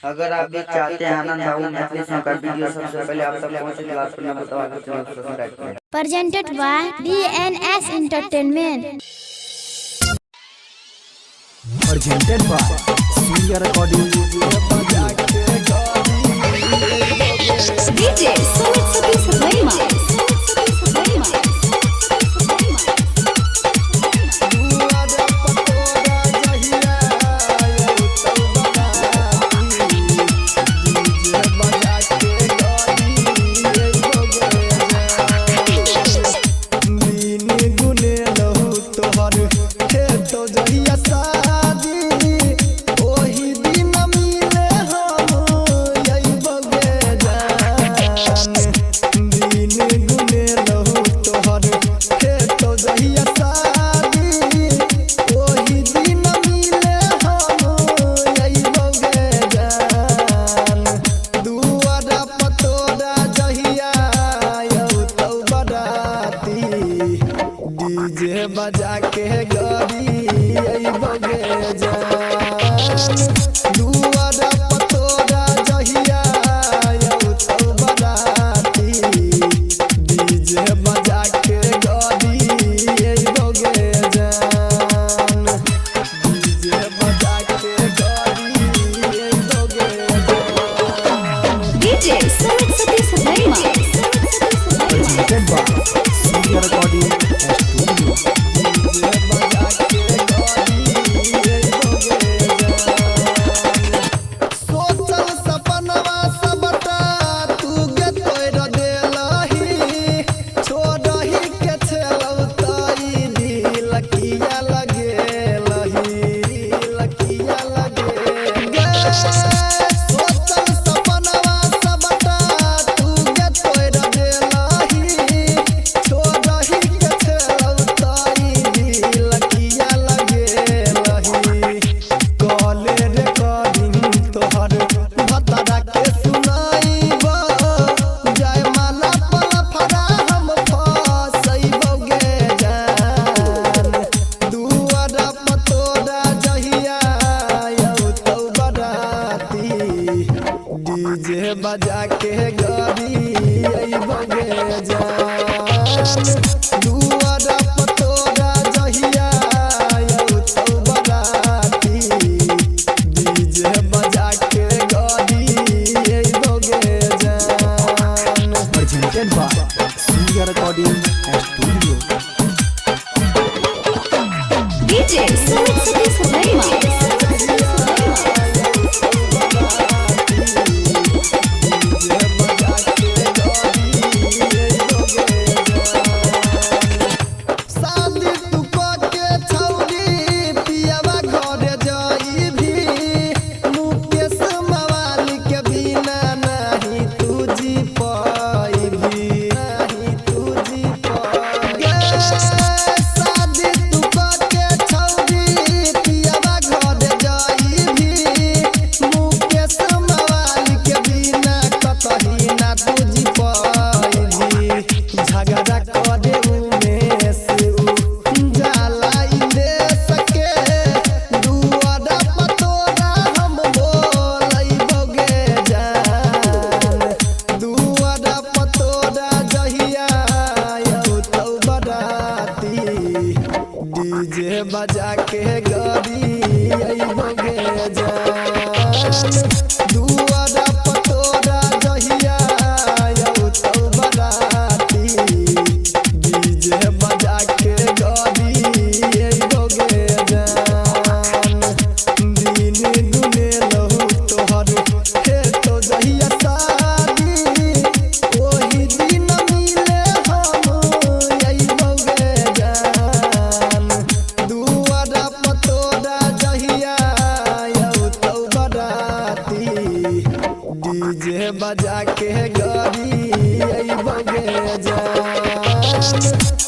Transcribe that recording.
अगर आप भी चाहते हैं आनंद बाबू मैथिली सॉन्ग का वीडियो सबसे पहले आप तक पहुंचे तो आप नंबर दबा के चैनल को सब्सक्राइब करें। Presented by DNS Entertainment. Presented by Surya Recording. DJ Sumit Satish Verma. DJ बजा के गरी बगे जान दुआरा पतोरा जहिया तो बराती डीजे बजा के गरी बगे जान डीजे बजा के गरी बगे जान DJ Sumit Satish Verma. Presented by Surya Recording. DJ बजा के गरी बगे जान दुआरा पतोरा जहिया तो बराती डीजे बजा के गरी बगे जान Presented by Surya Recording Studio. DJ Sumit Satish Verma. DJ बजा के गरी बगे जान दुआरा पतोरा जहिया तो बराती डीजे बजा के गरी बगे जान दिन दुने लहू तोहर हे तो जहिया शादी ओही दिन मिले हम बगे जान दुआरा पतोरा जहिया तो बराती डीजे बजा के गरी बगे जान।